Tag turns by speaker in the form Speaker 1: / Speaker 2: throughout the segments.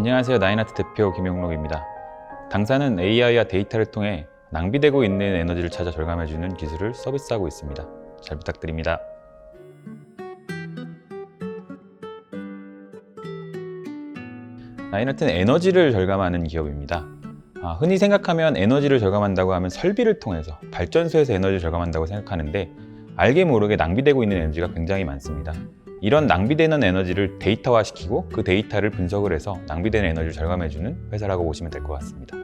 Speaker 1: 안녕하세요. 나인아트 대표 김용록입니다. 당사는 AI와 데이터를 통해 낭비되고 있는 에너지를 찾아 절감해주는 기술을 서비스하고 있습니다. 잘 부탁드립니다. 나인아트는 에너지를 절감하는 기업입니다. 흔히 생각하면 에너지를 절감한다고 하면 설비를 통해서 발전소에서 에너지를 절감한다고 생각하는데 알게 모르게 낭비되고 있는 에너지가 굉장히 많습니다. 이런 낭비되는 에너지를 데이터화시키고 그 데이터를 분석을 해서 낭비되는 에너지를 절감해주는 회사라고 보시면 될 것 같습니다.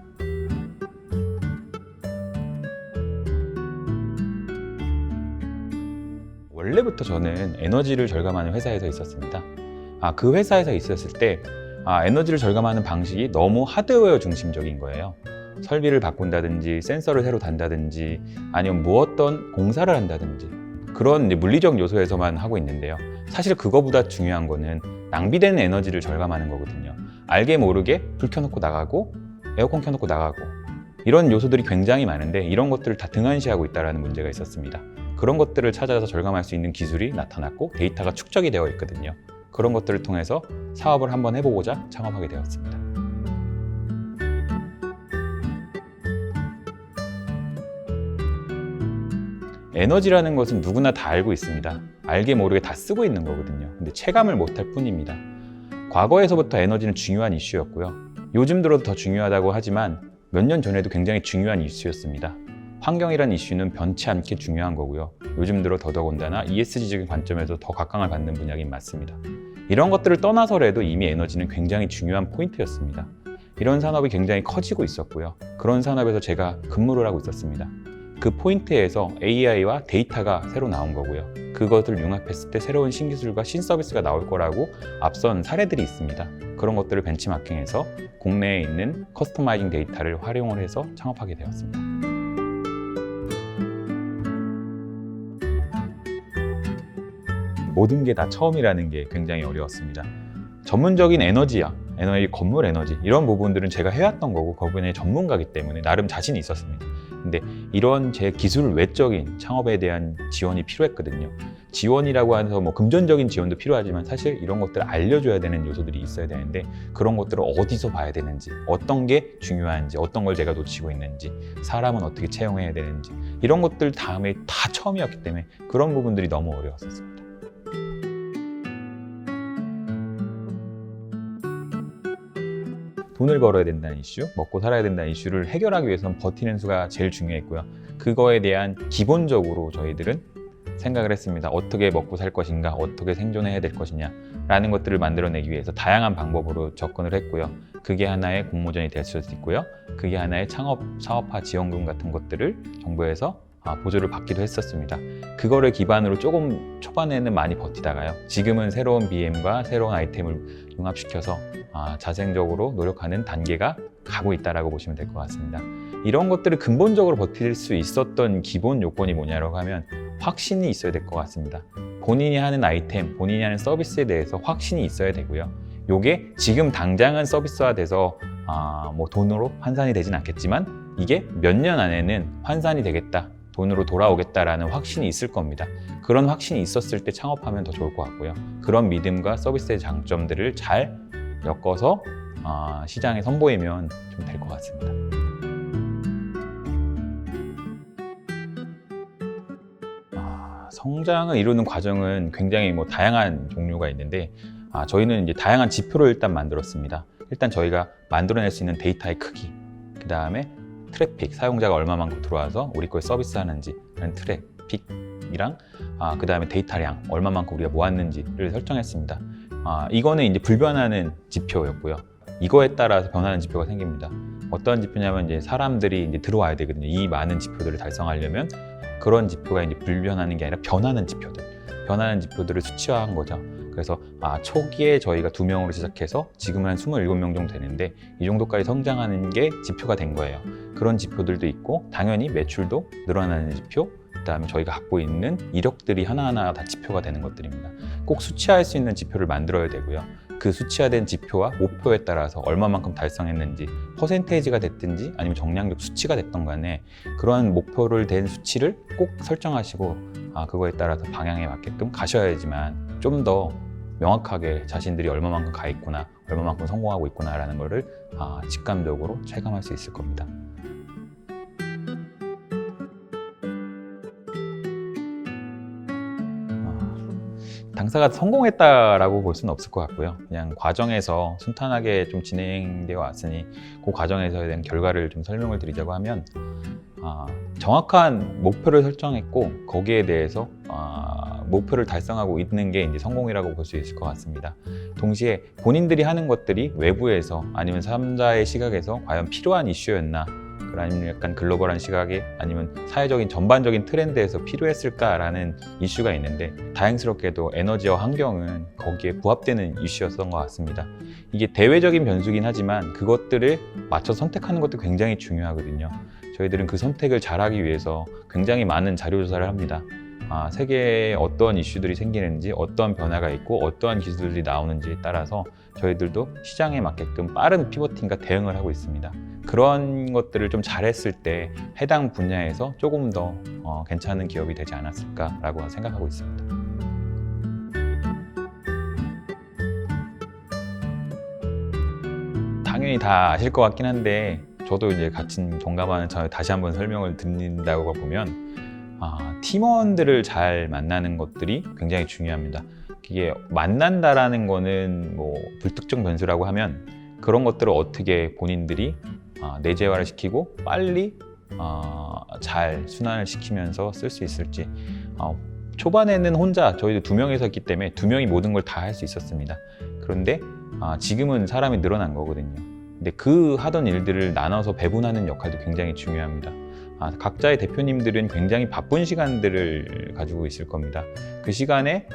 Speaker 1: 원래부터 저는 에너지를 절감하는 회사에서 있었습니다. 그 회사에서 있었을 때 에너지를 절감하는 방식이 너무 하드웨어 중심적인 거예요. 설비를 바꾼다든지 센서를 새로 단다든지 아니면 어떤 공사를 한다든지 그런 물리적 요소에서만 하고 있는데요. 사실 그거보다 중요한 거는 낭비되는 에너지를 절감하는 거거든요. 알게 모르게 불 켜놓고 나가고 에어컨 켜놓고 나가고 이런 요소들이 굉장히 많은데 이런 것들을 다 등한시하고 있다는 문제가 있었습니다. 그런 것들을 찾아서 절감할 수 있는 기술이 나타났고 데이터가 축적이 되어 있거든요. 그런 것들을 통해서 사업을 한번 해보고자 창업하게 되었습니다. 에너지라는 것은 누구나 다 알고 있습니다. 알게 모르게 다 쓰고 있는 거거든요. 근데 체감을 못할 뿐입니다. 과거에서부터 에너지는 중요한 이슈였고요. 요즘 들어도 더 중요하다고 하지만 몇 년 전에도 굉장히 중요한 이슈였습니다. 환경이란 이슈는 변치 않게 중요한 거고요. 요즘 들어 더더군다나 ESG적인 관점에서 더 각광을 받는 분야긴 맞습니다. 이런 것들을 떠나서라도 이미 에너지는 굉장히 중요한 포인트였습니다. 이런 산업이 굉장히 커지고 있었고요. 그런 산업에서 제가 근무를 하고 있었습니다. 그 포인트에서 AI와 데이터가 새로 나온 거고요. 그것을 융합했을 때 새로운 신기술과 신서비스가 나올 거라고 앞선 사례들이 있습니다. 그런 것들을 벤치마킹해서 국내에 있는 커스터마이징 데이터를 활용을 해서 창업하게 되었습니다. 모든 게 다 처음이라는 게 굉장히 어려웠습니다. 전문적인 에너지 건물 에너지 이런 부분들은 제가 해왔던 거고 거기에 전문가이기 때문에 나름 자신이 있었습니다. 근데 이런 제 기술 외적인 창업에 대한 지원이 필요했거든요. 지원이라고 해서 금전적인 지원도 필요하지만 사실 이런 것들을 알려줘야 되는 요소들이 있어야 되는데 그런 것들을 어디서 봐야 되는지 어떤 게 중요한지 어떤 걸 제가 놓치고 있는지 사람은 어떻게 채용해야 되는지 이런 것들 다음에 다 처음이었기 때문에 그런 부분들이 너무 어려웠었습니다. 돈을 벌어야 된다는 이슈, 먹고 살아야 된다는 이슈를 해결하기 위해서는 버티는 수가 제일 중요했고요. 그거에 대한 기본적으로 저희들은 생각을 했습니다. 어떻게 먹고 살 것인가, 어떻게 생존해야 될 것이냐 라는 것들을 만들어내기 위해서 다양한 방법으로 접근을 했고요. 그게 하나의 공모전이 될 수도 있고요. 그게 하나의 사업화 지원금 같은 것들을 정부에서 보조를 받기도 했었습니다. 그거를 기반으로 조금 초반에는 많이 버티다가요. 지금은 새로운 BM과 새로운 아이템을 융합시켜서 자생적으로 노력하는 단계가 가고 있다고 보시면 될 것 같습니다. 이런 것들을 근본적으로 버틸 수 있었던 기본 요건이 뭐냐고 하면 확신이 있어야 될 것 같습니다. 본인이 하는 아이템, 본인이 하는 서비스에 대해서 확신이 있어야 되고요. 요게 지금 당장은 서비스화돼서 돈으로 환산이 되진 않겠지만 이게 몇 년 안에는 환산이 되겠다. 돈으로 돌아오겠다라는 확신이 있을 겁니다. 그런 확신이 있었을 때 창업하면 더 좋을 것 같고요. 그런 믿음과 서비스의 장점들을 잘 엮어서 시장에 선보이면 좀 될 것 같습니다. 성장을 이루는 과정은 굉장히 다양한 종류가 있는데 저희는 이제 다양한 지표를 일단 만들었습니다. 일단 저희가 만들어낼 수 있는 데이터의 크기, 그 다음에 트래픽, 사용자가 얼마만큼 들어와서 우리 걸 서비스하는지 라는 트래픽이랑 그 다음에 데이터량, 얼마만큼 우리가 모았는지를 설정했습니다. 이거는 이제 불변하는 지표였고요. 이거에 따라서 변하는 지표가 생깁니다. 어떤 지표냐면 이제 사람들이 이제 들어와야 되거든요. 이 많은 지표들을 달성하려면 그런 지표가 이제 불변하는 게 아니라 변하는 지표들을 수치화한 거죠. 그래서 초기에 저희가 2명으로 시작해서 지금은 한 27명 정도 되는데 이 정도까지 성장하는 게 지표가 된 거예요. 그런 지표들도 있고 당연히 매출도 늘어나는 지표, 그다음에 저희가 갖고 있는 이력들이 하나하나 다 지표가 되는 것들입니다. 꼭 수치화할 수 있는 지표를 만들어야 되고요. 그 수치화된 지표와 목표에 따라서 얼마만큼 달성했는지 퍼센테이지가 됐든지 아니면 정량적 수치가 됐던 간에 그런 목표를 된 수치를 꼭 설정하시고 그거에 따라서 방향에 맞게끔 가셔야지만 좀 더 명확하게 자신들이 얼마만큼 가 있구나, 얼마만큼 성공하고 있구나라는 거를 직감적으로 체감할 수 있을 겁니다. 당사가 성공했다라고 볼 수는 없을 것 같고요. 그냥 과정에서 순탄하게 좀 진행되어 왔으니 그 과정에서에 대한 결과를 좀 설명을 드리자고 하면 정확한 목표를 설정했고 거기에 대해서 목표를 달성하고 있는 게 이제 성공이라고 볼 수 있을 것 같습니다. 동시에 본인들이 하는 것들이 외부에서 아니면 3자의 시각에서 과연 필요한 이슈였나, 아니면 약간 글로벌한 시각에 아니면 사회적인 전반적인 트렌드에서 필요했을까라는 이슈가 있는데, 다행스럽게도 에너지와 환경은 거기에 부합되는 이슈였던 것 같습니다. 이게 대외적인 변수긴 하지만 그것들을 맞춰 선택하는 것도 굉장히 중요하거든요. 저희들은 그 선택을 잘하기 위해서 굉장히 많은 자료 조사를 합니다. 세계에 어떠한 이슈들이 생기는지, 어떠한 변화가 있고 어떠한 기술들이 나오는지에 따라서 저희들도 시장에 맞게끔 빠른 피보팅과 대응을 하고 있습니다. 그런 것들을 좀 잘했을 때 해당 분야에서 조금 더 괜찮은 기업이 되지 않았을까라고 생각하고 있습니다. 당연히 다 아실 것 같긴 한데, 저도 이제 같이 동감하는 다시 한번 설명을 드린다고 보면 팀원들을 잘 만나는 것들이 굉장히 중요합니다. 이게 만난다라는 거는 뭐 불특정 변수라고 하면 그런 것들을 어떻게 본인들이 내재화를 시키고 빨리 잘 순환을 시키면서 쓸 수 있을지. 초반에는 혼자 저희도 2명이서 했기 때문에 2명이 모든 걸 다 할 수 있었습니다. 그런데 지금은 사람이 늘어난 거거든요. 근데 그 하던 일들을 나눠서 배분하는 역할도 굉장히 중요합니다. 각자의 대표님들은 굉장히 바쁜 시간들을 가지고 있을 겁니다. 그 시간에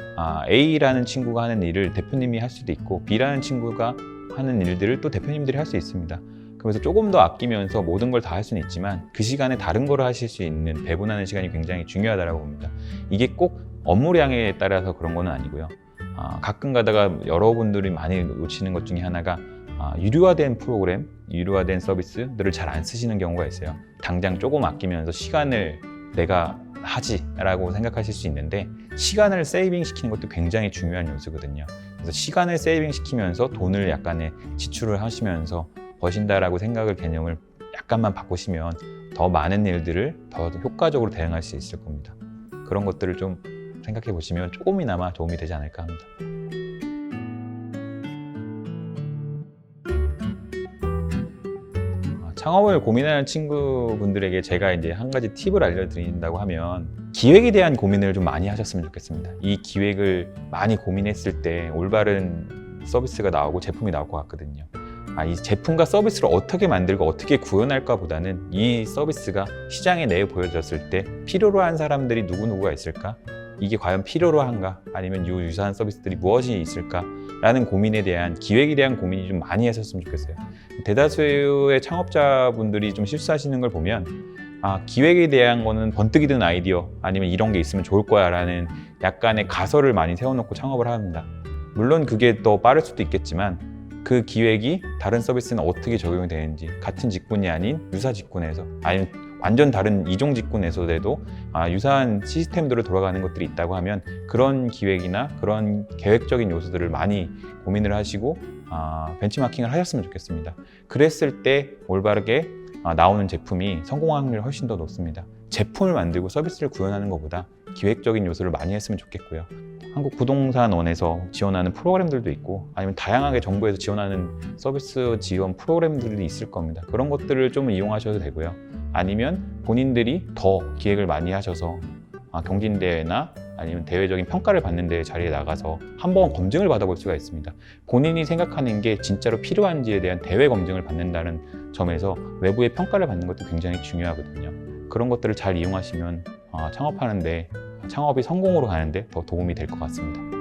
Speaker 1: A라는 친구가 하는 일을 대표님이 할 수도 있고 B라는 친구가 하는 일들을 또 대표님들이 할 수 있습니다. 그래서 조금 더 아끼면서 모든 걸 다 할 수는 있지만 그 시간에 다른 걸 하실 수 있는 배분하는 시간이 굉장히 중요하다고 봅니다. 이게 꼭 업무량에 따라서 그런 건 아니고요. 가끔 가다가 여러분들이 많이 놓치는 것 중에 하나가 유료화된 프로그램, 유료화된 서비스들을 잘 안 쓰시는 경우가 있어요. 당장 조금 아끼면서 시간을 내가 하지라고 생각하실 수 있는데, 시간을 세이빙 시키는 것도 굉장히 중요한 요소거든요. 그래서 시간을 세이빙 시키면서 돈을 약간의 지출을 하시면서 버신다라고 생각을 개념을 약간만 바꾸시면 더 많은 일들을 더 효과적으로 대응할 수 있을 겁니다. 그런 것들을 좀 생각해 보시면 조금이나마 도움이 되지 않을까 합니다. 창업을 고민하는 친구분들에게 제가 이제 한 가지 팁을 알려드린다고 하면, 기획에 대한 고민을 좀 많이 하셨으면 좋겠습니다. 이 기획을 많이 고민했을 때 올바른 서비스가 나오고 제품이 나올 것 같거든요. 이 제품과 서비스를 어떻게 만들고 어떻게 구현할까 보다는 이 서비스가 시장에 내보여졌을 때 필요로 한 사람들이 누구누구가 있을까? 이게 과연 필요로 한가? 아니면 이 유사한 서비스들이 무엇이 있을까? 라는 고민에 대한, 기획에 대한 고민이 좀 많이 하셨으면 좋겠어요. 대다수의 창업자분들이 좀 실수하시는 걸 보면 기획에 대한 거는 번뜩이 든 아이디어, 아니면 이런 게 있으면 좋을 거야 라는 약간의 가설을 많이 세워놓고 창업을 합니다. 물론 그게 더 빠를 수도 있겠지만 그 기획이 다른 서비스는 어떻게 적용이 되는지, 같은 직군이 아닌 유사 직군에서, 아니면 완전 다른 이종 직군에서도 유사한 시스템들로 돌아가는 것들이 있다고 하면 그런 기획이나 그런 계획적인 요소들을 많이 고민을 하시고 벤치마킹을 하셨으면 좋겠습니다. 그랬을 때 올바르게 나오는 제품이 성공 확률이 훨씬 더 높습니다. 제품을 만들고 서비스를 구현하는 것보다 기획적인 요소를 많이 했으면 좋겠고요. 한국부동산원에서 지원하는 프로그램들도 있고, 아니면 다양하게 정부에서 지원하는 서비스 지원 프로그램들이 있을 겁니다. 그런 것들을 좀 이용하셔도 되고요. 아니면 본인들이 더 기획을 많이 하셔서 경진대회나 아니면 대외적인 평가를 받는 데 자리에 나가서 한번 검증을 받아볼 수가 있습니다. 본인이 생각하는 게 진짜로 필요한지에 대한 대외 검증을 받는다는 점에서 외부의 평가를 받는 것도 굉장히 중요하거든요. 그런 것들을 잘 이용하시면 창업이 성공으로 가는데 더 도움이 될 것 같습니다.